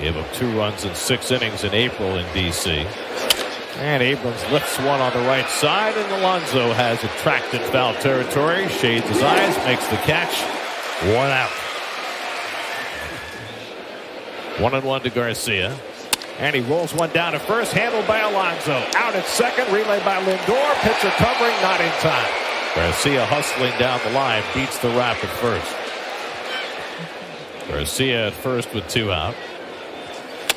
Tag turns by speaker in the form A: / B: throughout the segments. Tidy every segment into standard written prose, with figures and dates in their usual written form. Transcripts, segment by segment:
A: Gave up 2 runs in 6 innings in April in D.C. And Abrams lifts one on the right side, and Alonso has it tracked in foul territory. Shades his eyes, makes the catch. 1 out. 1-1 to Garcia. And he rolls one down to first, handled by Alonso. Out at second, relay by Lindor. Pitcher covering, not in time. Garcia hustling down the line, beats the wrap at first. Garcia at first with 2 out.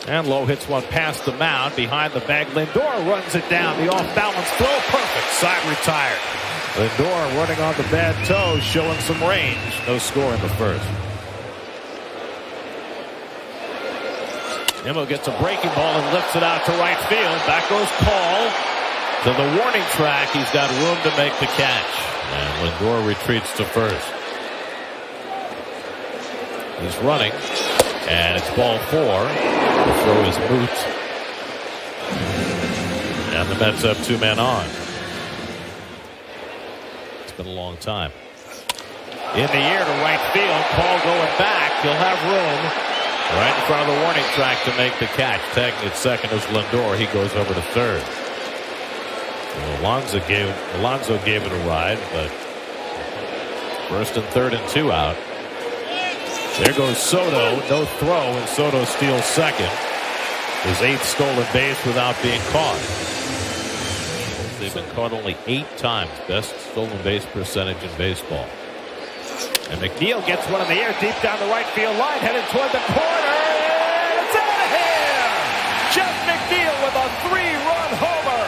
A: And Lowe hits one past the mound. Behind the bag, Lindor runs it down. The off-balance throw, perfect. Side retired. Lindor running on the bad toe, showing some range. No score in the first. Nimmo gets a breaking ball and lifts it out to right field. Back goes Paul to the warning track. He's got room to make the catch. And Lindor retreats to first. He's running. And it's ball 4. The throw is moot. And the Mets have 2 men on. It's been a long time. In the air to right field. Paul going back. He'll have room right in front of the warning track to make the catch. Tagging at second is Lindor. He goes over to third. Well, Alonso gave it a ride, but first and third and 2 out. There goes Soto, no throw, and Soto steals second. His 8th stolen base without being caught. They've been caught only 8 times. Best stolen base percentage in baseball. And McNeil gets one in the air deep down the right field line, headed toward the corner. It's out of here! Jeff McNeil with a 3-run homer.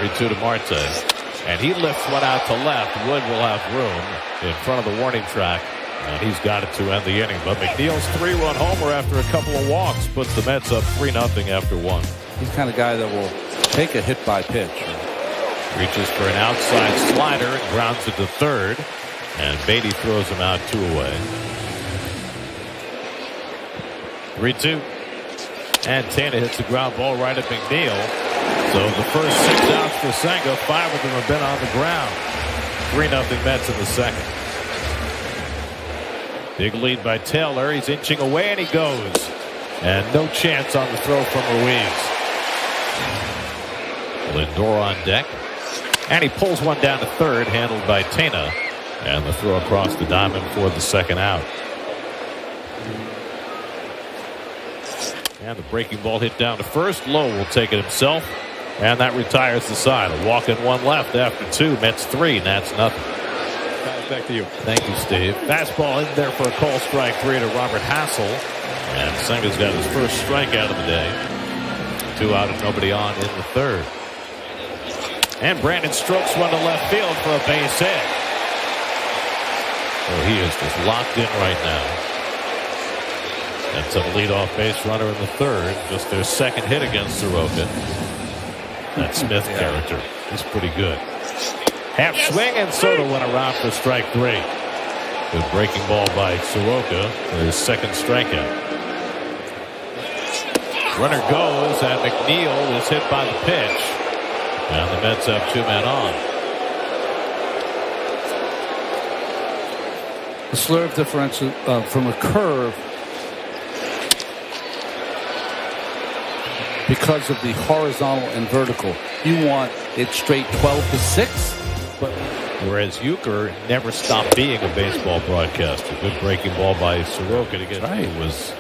A: 3-2 to Marte. And he lifts one out to left. Wood will have room in front of the warning track. And he's got it to end the inning. But McNeil's 3-run homer after a couple of walks puts the Mets up 3-0 after 1.
B: He's the kind of guy that will take a hit by pitch.
A: Reaches for an outside slider and grounds it to third. And Beatty throws him out 2 away. 3-2. And Tana hits the ground ball right at McNeil. So the first 6 outs for Senga, 5 of them have been on the ground. 3-0 Mets in the second. Big lead by Taylor. He's inching away and he goes. And no chance on the throw from Ruiz. Lindor on deck. And he pulls one down to third, handled by Tana. And the throw across the diamond for the second out. And the breaking ball hit down to first. Lowe will take it himself. And that retires the side. A walk and 1 left after 2. Mets 3. Nats nothing.
C: Back to you.
A: Thank you, Steve. Fastball in there for a call strike 3 to Robert Hassel. And Senga's got his first strikeout of the day. 2 out and nobody on in the third. And Brandon strokes one to left field for a base hit. Oh, he is just locked in right now. That's a leadoff base runner in the third. Just their second hit against Soroka. That Smith character is pretty good. Half swing and Soto went around for strike 3. Good breaking ball by Soroka for his second strikeout. Runner goes and McNeil is hit by the pitch. And the Mets have 2 men on.
B: The slurve differential from a curve, because of the horizontal and vertical, you want it straight 12-6. But
A: whereas Euchre never stopped being a baseball broadcaster. Good breaking ball by Soroka to get
B: right.
A: Who was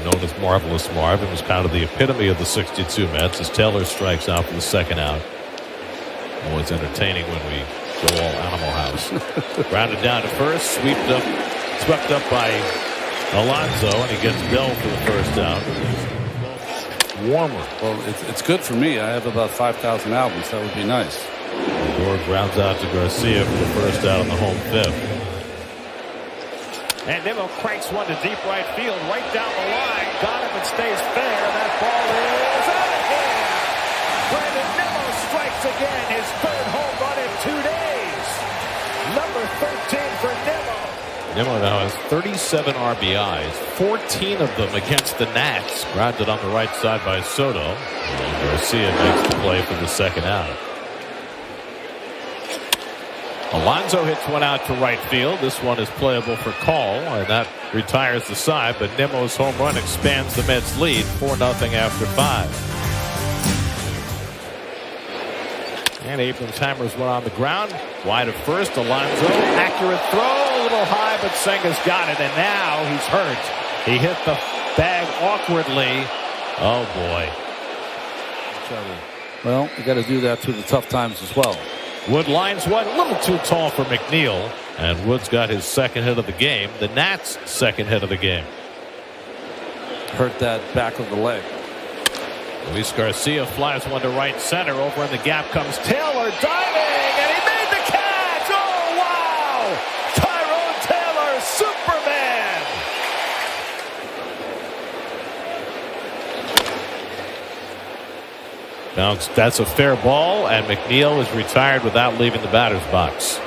A: known as Marvelous Marv. It was kind of the epitome of the 62 Mets as Taylor strikes out for the second out. Always entertaining when we go all Animal House. Grounded down to first, swept up by Alonso, and he gets Bell for the first out. Warmer.
B: Well, it's good for me. I have about 5,000 albums. That would be nice.
A: Lindor grounds out to Garcia for the first out on the home 5th. And Nimmo cranks one to deep right field, right down the line. Got him and stays fair. That ball is out of here. Brandon Nimmo strikes again. His 3rd home run in 2 days. Number 13 for Nimmo. Nimmo now has 37 RBIs, 14 of them against the Nats. Grounded on the right side by Soto. And Garcia makes the play for the second out. Alonso hits one out to right field. This one is playable for call, and that retires the side. But Nimmo's home run expands the Mets' lead 4-0 after 5. And Abrams hammers one on the ground. Wide of first. Alonso. Accurate throw. A little high, but Senga's got it. And now he's hurt. He hit the bag awkwardly. Oh, boy.
B: Well, you got to do that through the tough times as well.
A: Wood lines one. A little too tall for McNeil. And Wood's got his second hit of the game. The Nats' second hit of the game.
B: Hurt that back of the leg.
A: Luis Garcia flies one to right center. Over in the gap comes Taylor diving, and he made the catch. Oh, wow! Tyrone Taylor, Superman! Now that's a fair ball, and McNeil is retired without leaving the batter's box.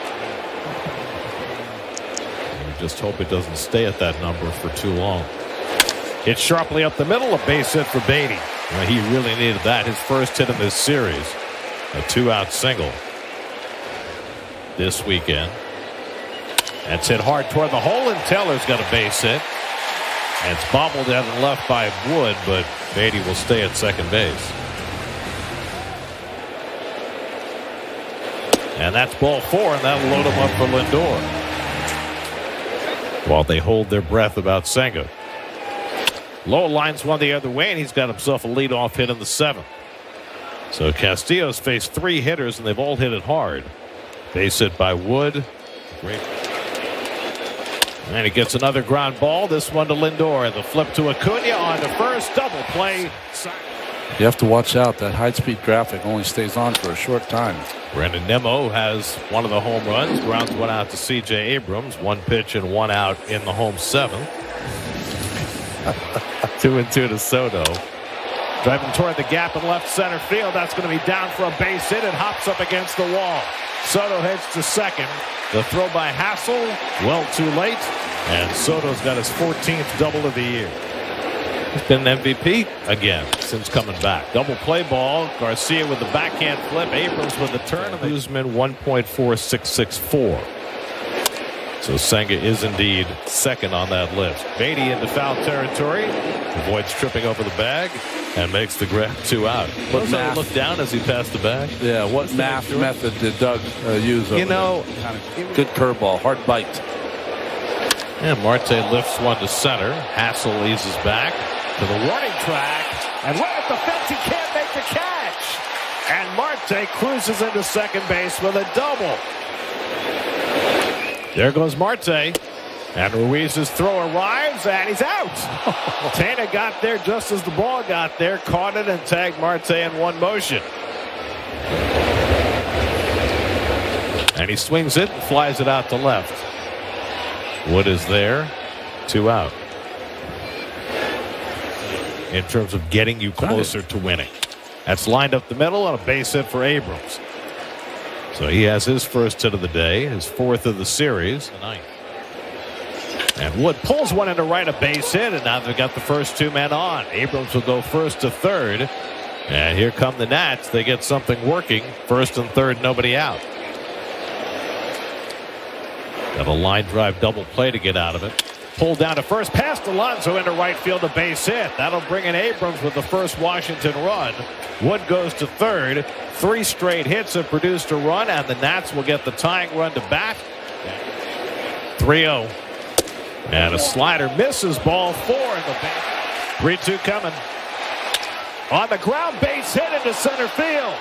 A: We just hope it doesn't stay at that number for too long. Hit sharply up the middle, a base hit for Beatty. Well, he really needed that. His first hit in this series. A 2-out single this weekend. That's hit hard toward the hole, and Taylor's got a base hit. And it's bobbled out and left by Wood, but Beatty will stay at second base. And that's ball 4, and that'll load him up for Lindor. While they hold their breath about Senga. Low lines one the other way, and he's got himself a leadoff hit in the 7th. So Castillo's faced 3 hitters, and they've all hit it hard. Base hit by Wood. Great. And he gets another ground ball. This one to Lindor. The flip to Acuna on to first. Double play.
B: You have to watch out. That high-speed graphic only stays on for a short time.
A: Brandon Nimmo has one of the home runs. Grounds one out to C.J. Abrams. 1 pitch and 1 out in the home 7th. 2-2 to Soto. Driving toward the gap in left center field. That's going to be down for a base hit. It hops up against the wall. Soto heads to second. The throw by Hassel. Well too late. And Soto's got his 14th double of the year. He's been an MVP again since coming back. Double play ball. Garcia with the backhand flip. Abrams with the turn. And Guzman 1.4664. So Senga is indeed second on that list. Beatty into foul territory. Avoids tripping over the bag and makes the grab 2 out. Looks like look down as he passed the bag.
B: Yeah, what math method did Doug use?
A: You know,
B: good curveball, hard bite.
A: And Marte lifts one to center. Hassel eases back to the warning track. And right at the fence, he can't make the catch. And Marte cruises into second base with a double. There goes Marte. And Ruiz's throw arrives, and he's out. Tena got there just as the ball got there, caught it, and tagged Marte in one motion. And he swings it and flies it out to left. Wood is there. 2 out. In terms of getting you closer to winning. That's lined up the middle on a base hit for Abrams. So he has his first hit of the day, his 4th of the series. And Wood pulls one into right, a base hit, and now they've got the first 2 men on. Abrams will go first to third. And here come the Nats. They get something working. First and third, nobody out. Got a line drive double play to get out of it. Pulled down to first, past Alonso into right field, a base hit. That'll bring in Abrams with the first Washington run. Wood goes to third. 3 straight hits have produced a run, and the Nats will get the tying run to bat. 3-0. And a slider misses, ball 4 in the back. 3-2 coming. On the ground, base hit into center field.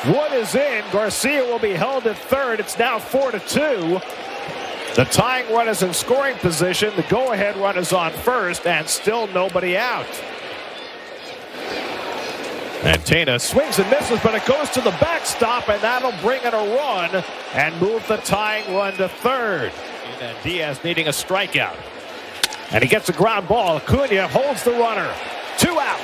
A: Wood is in. Garcia will be held at third. It's now 4-2. The tying run is in scoring position. The go-ahead run is on first, and still nobody out. And Tena swings and misses, but it goes to the backstop, and that'll bring in a run and move the tying run to third. And Diaz needing a strikeout. And he gets a ground ball. Acuna holds the runner. 2 out.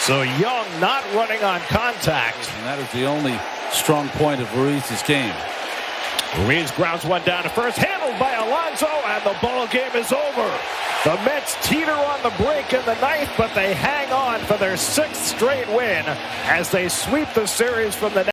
A: So Young not running on contact.
B: And that is the only strong point of Ruiz's game.
A: Ruiz grounds one down to first, handled by Alonso, and the ball game is over. The Mets teeter on the brink in the 9th, but they hang on for their 6th straight win as they sweep the series from the